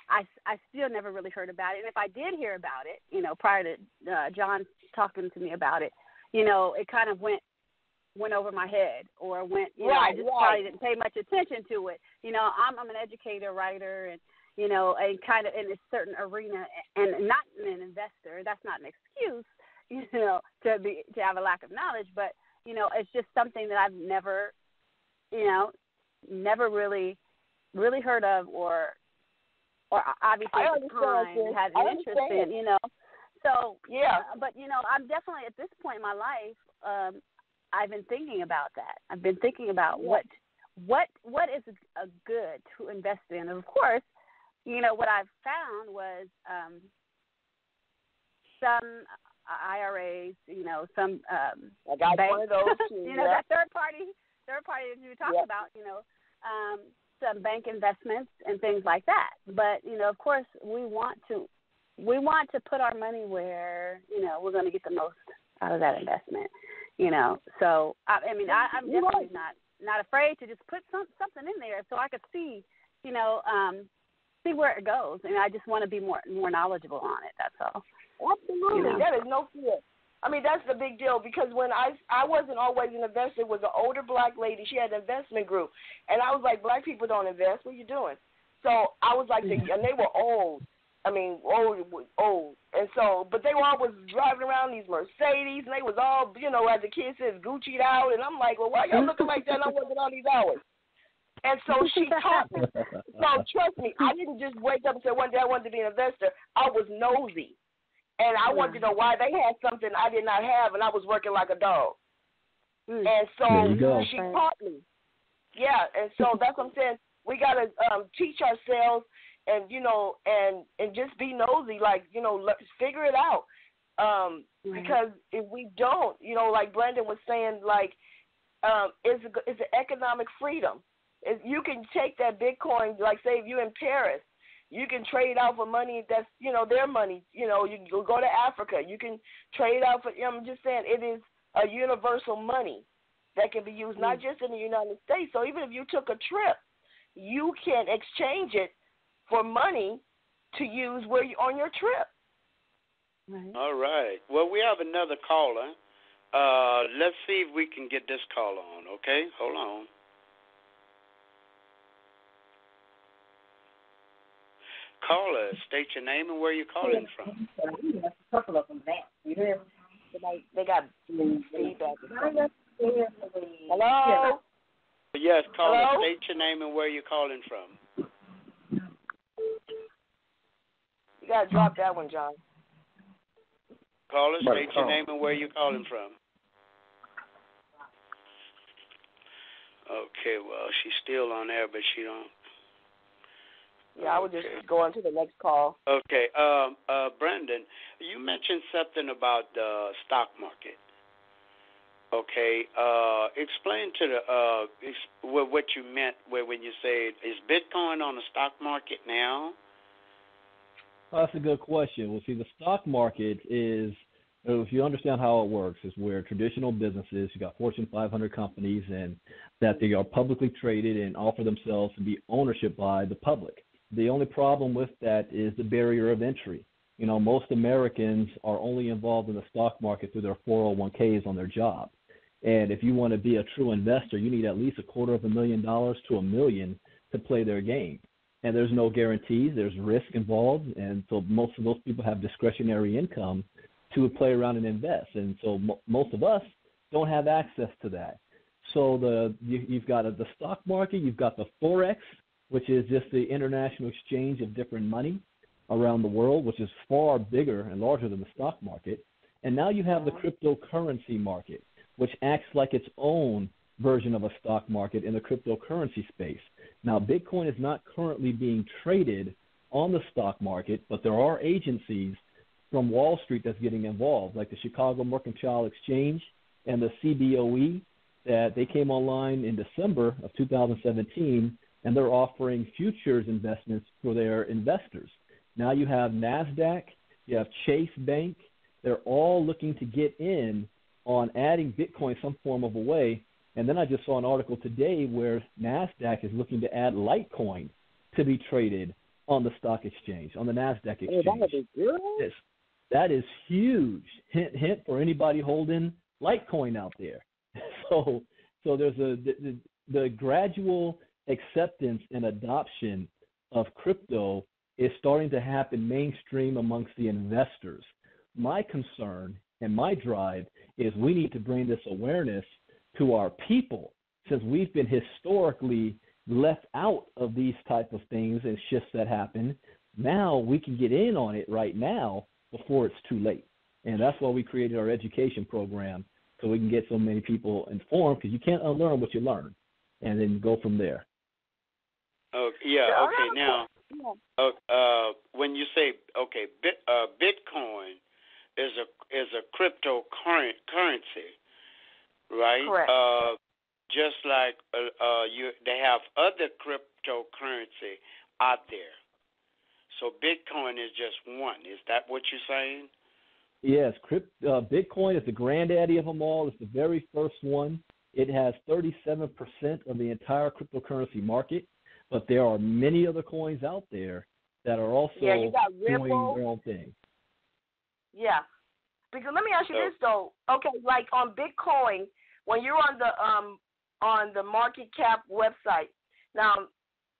I still never really heard about it. And if I did hear about it, prior to John talking to me about it, it kind of went over my head, or went, I just probably didn't pay much attention to it. I'm an educator, writer, and and kind of in a certain arena, and not an investor. That's not an excuse, to have a lack of knowledge, but it's just something that I've never really heard of, or obviously at the time had an interest in, So yeah, but I'm definitely at this point in my life. I've been thinking about that. I've been thinking about what is a good to invest in, and of course, what I've found was some IRAs, some I got banks, one of those too, that third party that you talked about, some bank investments and things like that. But of course, we want to put our money where we're going to get the most out of that investment. So I'm definitely not afraid to just put something in there so I could see, see where it goes. And I just want to be more knowledgeable on it. That's all. Absolutely, that is no fear. I mean, that's the big deal, because when I wasn't always an investor. It was an older black lady. She had an investment group, and I was like, black people don't invest. What are you doing? So I was like, and they were old. I mean, old. And so, but they were always driving around these Mercedes, and they was all, as the kid says, Gucci'd out. And I'm like, well, why y'all looking like that? And I'm working all these hours. And so she taught me. So trust me, I didn't just wake up and say one day I wanted to be an investor. I was nosy. And I wanted to know why they had something I did not have, and I was working like a dog. And so she taught me. Yeah, and so that's what I'm saying. We got to teach ourselves and, and just be nosy, let's figure it out. Because if we don't, like Brandon was saying, it's an economic freedom. If you can take that Bitcoin, like say if you're in Paris, you can trade out for money that's, their money. You can go to Africa. You can trade out for, I'm just saying, it is a universal money that can be used not just in the United States. So even if you took a trip, you can exchange it for money to use on your trip. Right. All right. Well, we have another caller. Let's see if we can get this caller on, okay? Hold on. Caller, state your name and where you're calling from. A couple of them back. You hear me? They got feedback. Hello? Yes, caller, Hello? state your name and where you're calling from. You got to drop that one, John. Caller, state your name and where you're calling from. Okay, well, she's still on air, but she don't. Yeah, I would just go on to the next call. Okay. Brandon, you mentioned something about the stock market. Okay. Explain to what you meant when you said, is Bitcoin on the stock market now? Well, that's a good question. Well, see, the stock market is, if you understand how it works, is where traditional businesses, you got Fortune 500 companies, and that they are publicly traded and offer themselves to be ownership by the public. The only problem with that is the barrier of entry. Most Americans are only involved in the stock market through their 401ks on their job. And if you want to be a true investor, you need at least $250,000 to $1 million to play their game. And there's no guarantees. There's risk involved. And so most of those people have discretionary income to play around and invest. And so most of us don't have access to that. So you've got the stock market, you've got the Forex, which is just the international exchange of different money around the world, which is far bigger and larger than the stock market. And now you have the cryptocurrency market, which acts like its own version of a stock market in the cryptocurrency space. Now, Bitcoin is not currently being traded on the stock market, but there are agencies from Wall Street that's getting involved, like the Chicago Mercantile Exchange and the CBOE, that they came online in December of 2017, and they're offering futures investments for their investors. Now you have NASDAQ, you have Chase Bank. They're all looking to get in on adding Bitcoin some form of a way. And then I just saw an article today where NASDAQ is looking to add Litecoin to be traded on the stock exchange, on the NASDAQ exchange. That would be good. Yes. That is huge. Hint, hint for anybody holding Litecoin out there. So there's the gradual acceptance and adoption of crypto is starting to happen mainstream amongst the investors. My concern and my drive is we need to bring this awareness to our people, since we've been historically left out of these type of things and shifts that happen. Now we can get in on it right now before it's too late. And that's why we created our education program, so we can get so many people informed, because you can't unlearn what you learn, and then go from there. Oh, yeah, okay. Now, when you say, Bitcoin is a cryptocurrency, right? Correct. Just like they have other cryptocurrency out there. So Bitcoin is just one. Is that what you're saying? Yes, Bitcoin is the granddaddy of them all. It's the very first one. It has 37% of the entire cryptocurrency market, but there are many other coins out there that are also you got doing their own thing. Yeah. Because let me ask you this, though. Okay, like on Bitcoin, when you're on the market cap website, now,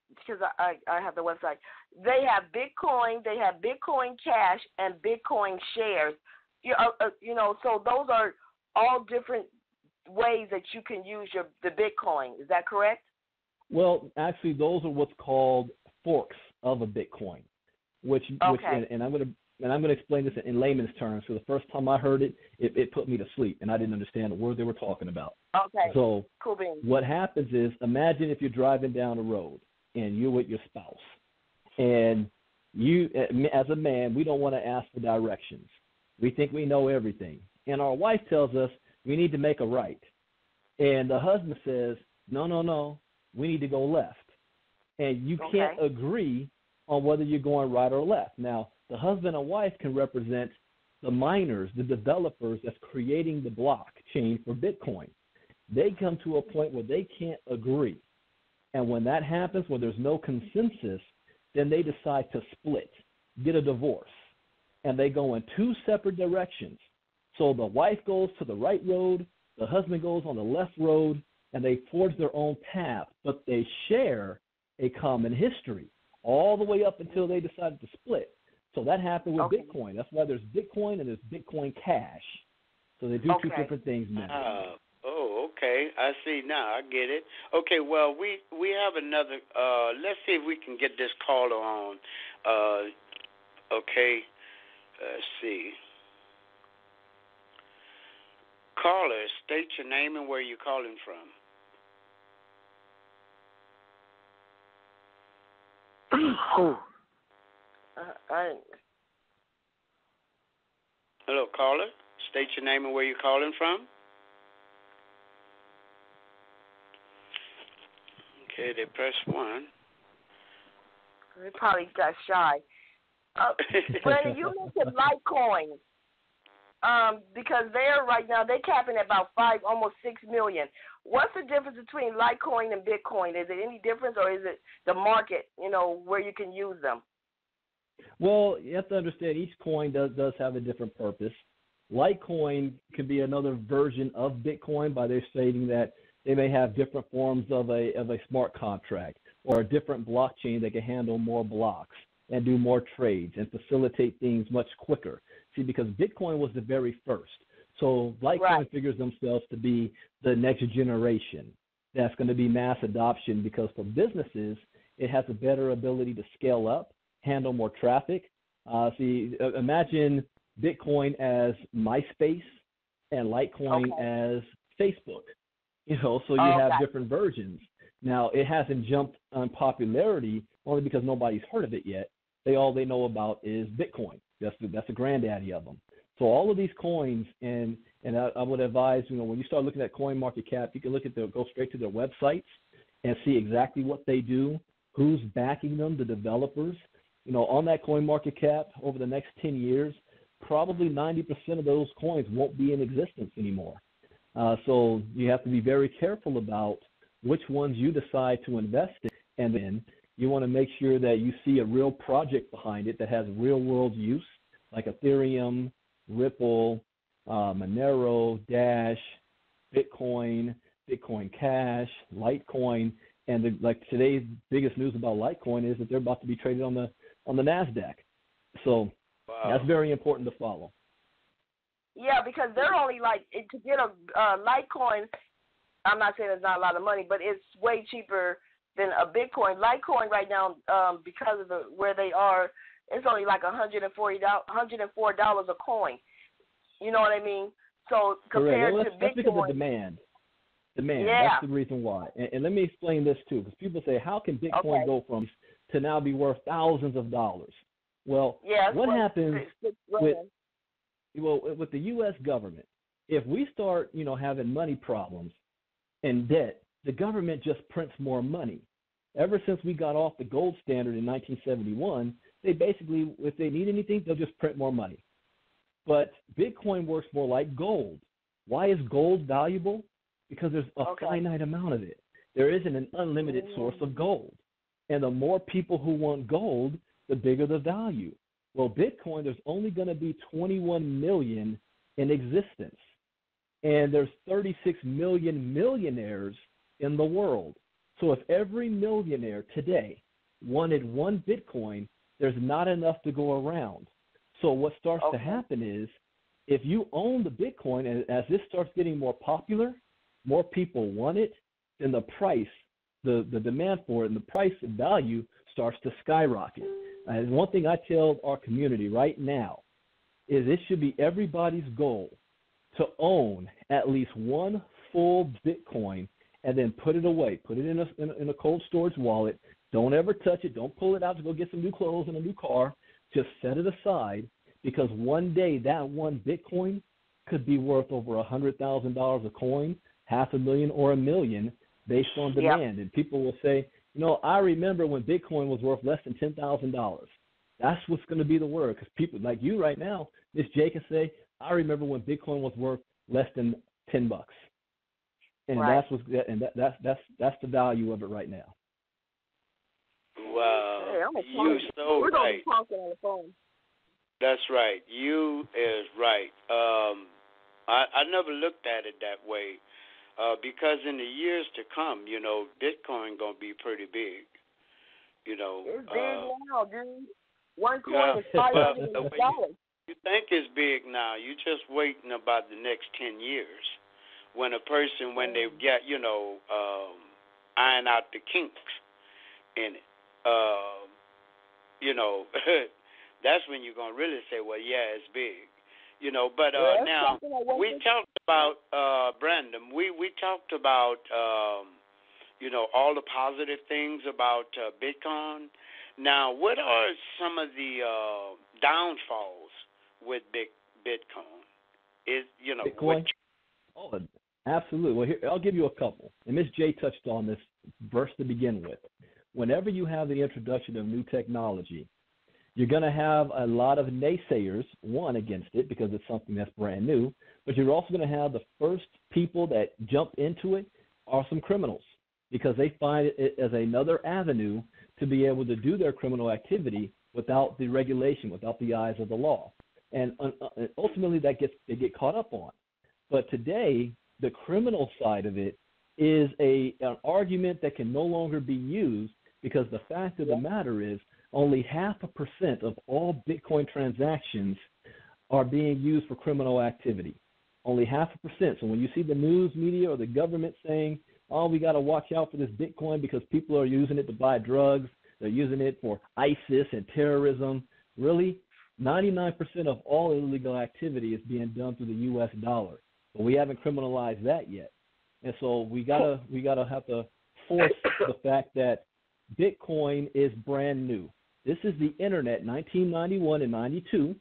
because I have the website, they have Bitcoin, they have Bitcoin Cash, and Bitcoin shares. So those are all different ways that you can use the Bitcoin. Is that correct? Well, actually, those are what's called forks of a Bitcoin, which and I'm going to explain this in layman's terms. So the first time I heard it, it put me to sleep, and I didn't understand the word they were talking about. Okay. So cool beans. What happens is, imagine if you're driving down the road and you're with your spouse, and you, as a man, we don't want to ask for directions. We think we know everything, and our wife tells us we need to make a right, and the husband says, no, we need to go left, and you can't agree on whether you're going right or left. Now, the husband and wife can represent the miners, the developers that's creating the blockchain for Bitcoin. They come to a point where they can't agree. And when that happens, when there's no consensus, then they decide to split, get a divorce, and they go in two separate directions. So the wife goes to the right road, the husband goes on the left road, and they forge their own path, but they share a common history all the way up until they decided to split. So that happened with Bitcoin. That's why there's Bitcoin and there's Bitcoin Cash. So they do two different things now. Okay. I see now. I get it. Okay, well, we have another. Let's see if we can get this caller on. Okay. Let's see. Caller, state your name and where you're calling from. Hello, caller. State your name and where you're calling from. Okay, they press 1. They probably got shy. Brandon, you mentioned Litecoin, because they're right now, they're capping at about almost 6 million. What's the difference between Litecoin and Bitcoin? Is it any difference, or is it the market, where you can use them? Well, you have to understand each coin does have a different purpose. Litecoin could be another version of Bitcoin by their stating that they may have different forms of a smart contract or a different blockchain that can handle more blocks and do more trades and facilitate things much quicker. See, because Bitcoin was the very first. So Litecoin figures themselves to be the next generation that's going to be mass adoption, because for businesses, it has a better ability to scale up, handle more traffic. Imagine Bitcoin as MySpace and Litecoin as Facebook. So you have different versions. Now, it hasn't jumped on popularity only because nobody's heard of it yet. All they know about is Bitcoin. That's the granddaddy of them. So all of these coins, and I would advise, when you start looking at CoinMarketCap, you can go straight to their websites and see exactly what they do, who's backing them, the developers. On that CoinMarketCap, over the next 10 years, probably 90% of those coins won't be in existence anymore. So you have to be very careful about which ones you decide to invest in, and then You want to make sure that you see a real project behind it that has real-world use, like Ethereum, Ripple, Monero, Dash, Bitcoin, Bitcoin Cash, Litecoin, and like today's biggest news about Litecoin is that they're about to be traded on the NASDAQ. So that's very important to follow. Yeah, because they're only like to get a Litecoin. I'm not saying it's not a lot of money, but it's way cheaper than a Bitcoin. Litecoin right now, because of where they are, it's only like $104 a coin. You know what I mean? So compared to Bitcoin, that's because of demand. Yeah. That's the reason why. And let me explain this too, because people say, how can Bitcoin go from to now be worth thousands of dollars? Well, what happens with the U.S. government? If we start, having money problems and debt, the government just prints more money. Ever since we got off the gold standard in 1971, they basically, if they need anything, they'll just print more money. But Bitcoin works more like gold. Why is gold valuable? Because there's a finite amount of it. There isn't an unlimited source of gold. And the more people who want gold, the bigger the value. Well, Bitcoin, there's only going to be 21 million in existence. And there's 36 million millionaires in the world. So if every millionaire today wanted one Bitcoin, there's not enough to go around. So what starts to happen is, if you own the Bitcoin, and as this starts getting more popular, more people want it, then the price, the demand for it, and the price and value starts to skyrocket. And one thing I tell our community right now is it should be everybody's goal to own at least one full Bitcoin and then put it away. Put it in a cold storage wallet. Don't ever touch it. Don't pull it out to go get some new clothes and a new car. Just set it aside, because one day that one Bitcoin could be worth over $100,000 a coin, $500,000 or $1 million, based on demand. And people will say, I remember when Bitcoin was worth less than $10,000. That's what's going to be the word, because people like you right now, Miss J, can say, I remember when Bitcoin was worth less than $10. And that's the value of it right now. Wow, hey, you're so We're right. We're talking on the phone. That's right. You is right. I never looked at it that way, because in the years to come, Bitcoin gonna be pretty big. It's big now, dude. One coin is $500. You think it's big now? You just waiting about the next 10 years, when a person, when they get, iron out the kinks in it. That's when you're going to really say, well, yeah, it's big. But now we talked about, Brandon, we talked about, all the positive things about Bitcoin. Now, what are some of the downfalls with Bitcoin? Bitcoin? Absolutely. Well, here, I'll give you a couple. And Ms. J touched on this verse to begin with. Whenever you have the introduction of new technology, you're going to have a lot of naysayers, one, against it because it's something that's brand new, but you're also going to have the first people that jump into it are some criminals, because they find it as another avenue to be able to do their criminal activity without the regulation, without the eyes of the law. And ultimately they get caught up on. But today, the criminal side of it is an argument that can no longer be used, because the fact of the matter is only 0.5% of all Bitcoin transactions are being used for criminal activity. Only 0.5%. So when you see the news media or the government saying, oh, we got to watch out for this Bitcoin because people are using it to buy drugs, they're using it for ISIS and terrorism, really, 99% of all illegal activity is being done through the U.S. dollar. But we haven't criminalized that yet. And so we gotta have to force the fact that Bitcoin is brand new. This is the internet, 1991 and 92.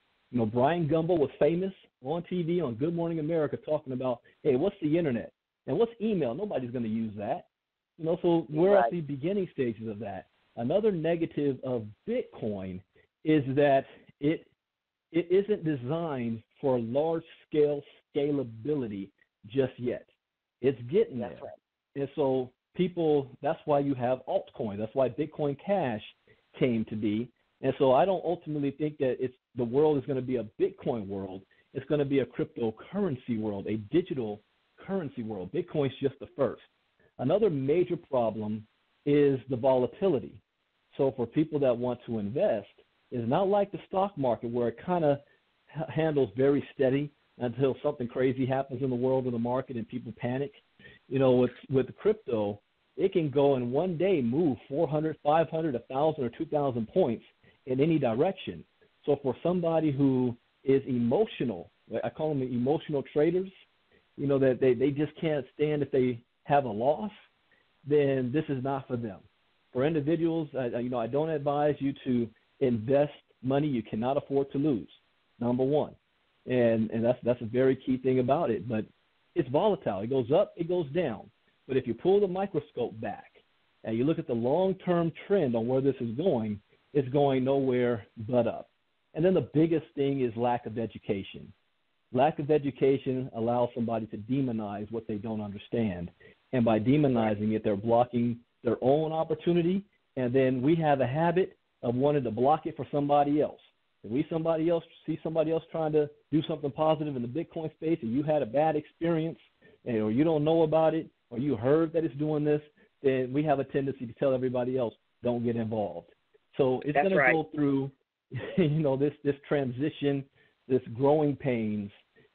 Brian Gumbel was famous on TV on Good Morning America talking about, hey, what's the internet? And what's email? Nobody's going to use that. So we're at the beginning stages of that. Another negative of Bitcoin is that it isn't designed for large-scale scalability just yet. It's getting there. Right. And so people, that's why you have altcoins. That's why Bitcoin Cash came to be. And so I don't ultimately think that the world is going to be a Bitcoin world. It's going to be a cryptocurrency world, a digital currency world. Bitcoin's just the first. Another major problem is the volatility. So for people that want to invest, it's not like the stock market where it kind of handles very steady until something crazy happens in the world or the market and people panic. You know, with crypto, it can go in one day, move 400, 500, 1,000, or 2,000 points in any direction. So for somebody who is emotional, I call them emotional traders, you know, that they just can't stand if they have a loss, then this is not for them. For individuals, I don't advise you to invest money you cannot afford to lose, number one. And that's a very key thing about it. But it's volatile. It goes up, it goes down. But if you pull the microscope back and you look at the long-term trend on where this is going, it's going nowhere but up. And then the biggest thing is lack of education. Lack of education allows somebody to demonize what they don't understand. And by demonizing it, they're blocking their own opportunity. And then we have a habit of wanting to block it for somebody else. If we see somebody else trying to do something positive in the Bitcoin space and you had a bad experience or you don't know about it or you heard that it's doing this, then we have a tendency to tell everybody else, don't get involved. So it's going to go through, this transition, this growing pains,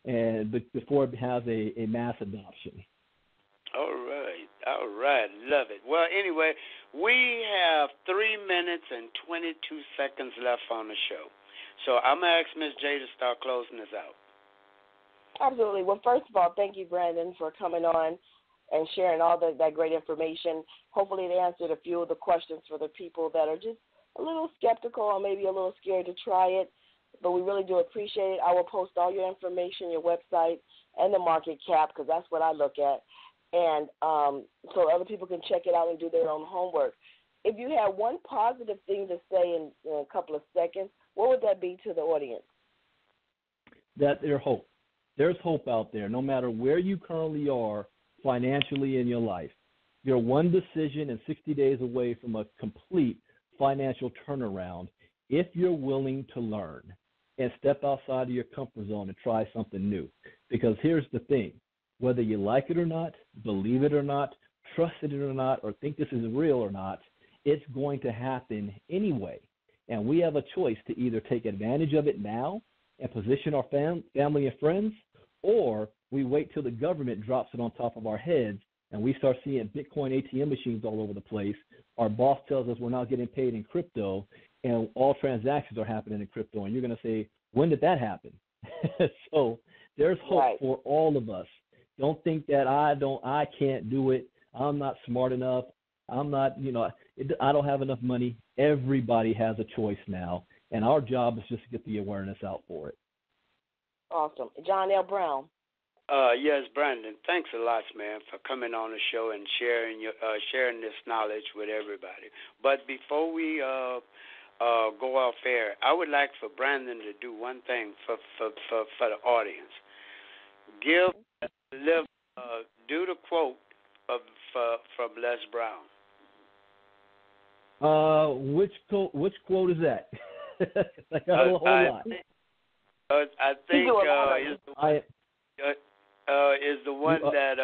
and before it has a mass adoption. All right, love it. Well, anyway, we have 3 minutes and 22 seconds left on the show. So I'm going to ask Ms. J to start closing this out. Absolutely. Well, first of all, thank you, Brandon, for coming on and sharing all that great information. Hopefully it answered a few of the questions for the people that are just a little skeptical or maybe a little scared to try it. But we really do appreciate it. I will post all your information, your website, and the market cap, because that's what I look at. And so other people can check it out and do their own homework. If you had one positive thing to say in a couple of seconds, what would that be to the audience? That there's hope. There's hope out there, no matter where you currently are financially in your life. You're one decision and 60 days away from a complete financial turnaround if you're willing to learn and step outside of your comfort zone and try something new. Because here's the thing. Whether you like it or not, believe it or not, trust it or not, or think this is real or not, it's going to happen anyway. And we have a choice to either take advantage of it now and position our family and friends, or we wait till the government drops it on top of our heads and we start seeing Bitcoin ATM machines all over the place. Our boss tells us we're not getting paid in crypto and all transactions are happening in crypto. And you're going to say, when did that happen? So there's hope for all of us. Don't think that I can't do it. I'm not smart enough. I'm not, I don't have enough money. Everybody has a choice now, and our job is just to get the awareness out for it. Awesome. John L. Brown. Yes, Brandon, thanks a lot, man, for coming on the show and sharing this knowledge with everybody. But before we go off air, I would like for Brandon to do one thing for the audience. Do the quote from Les Brown. Which quote is that? I got a whole lot. I think is the one that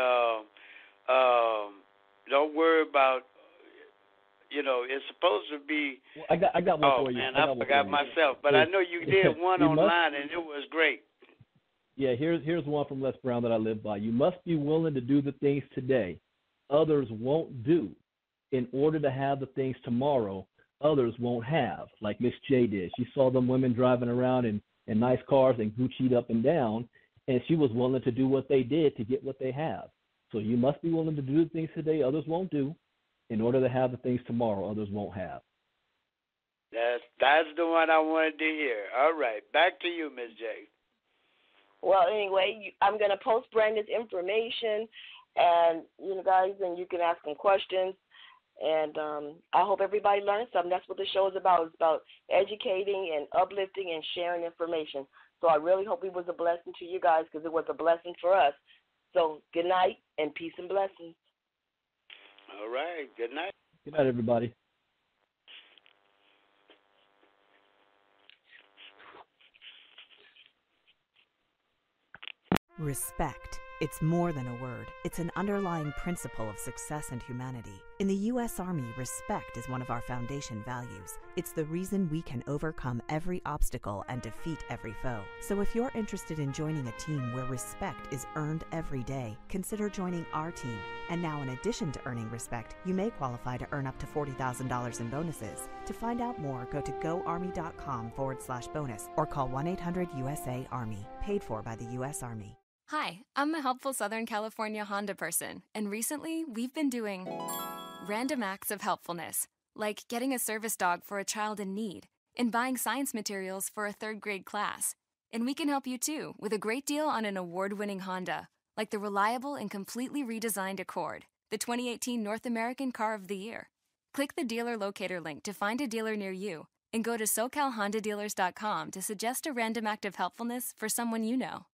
don't worry about. It's supposed to be. Well, I got one for you. Man, I forgot myself, but I know you did one online, and it was great. Yeah, here's one from Les Brown that I live by. You must be willing to do the things today others won't do in order to have the things tomorrow others won't have, like Miss J did. She saw them women driving around in nice cars and Gucci'd up and down, and she was willing to do what they did to get what they have. So you must be willing to do the things today others won't do in order to have the things tomorrow others won't have. That's the one I wanted to hear. All right, back to you, Ms. J. Well, anyway, I'm going to post Brandon's information, and guys, and you can ask him questions. And I hope everybody learns something. That's what the show is about. It's about educating and uplifting and sharing information. So I really hope it was a blessing to you guys, because it was a blessing for us. So good night and peace and blessings. All right. Good night. Good night, everybody. Respect. It's more than a word. It's an underlying principle of success and humanity. In the U.S. Army, respect is one of our foundation values. It's the reason we can overcome every obstacle and defeat every foe. So if you're interested in joining a team where respect is earned every day, consider joining our team. And now, in addition to earning respect, you may qualify to earn up to $40,000 in bonuses. To find out more, go to goarmy.com/bonus or call 1-800-USA-ARMY. Paid for by the U.S. Army. Hi, I'm a helpful Southern California Honda person, and recently we've been doing random acts of helpfulness, like getting a service dog for a child in need and buying science materials for a third-grade class. And we can help you, too, with a great deal on an award-winning Honda, like the reliable and completely redesigned Accord, the 2018 North American Car of the Year. Click the dealer locator link to find a dealer near you, and go to SoCalHondaDealers.com to suggest a random act of helpfulness for someone you know.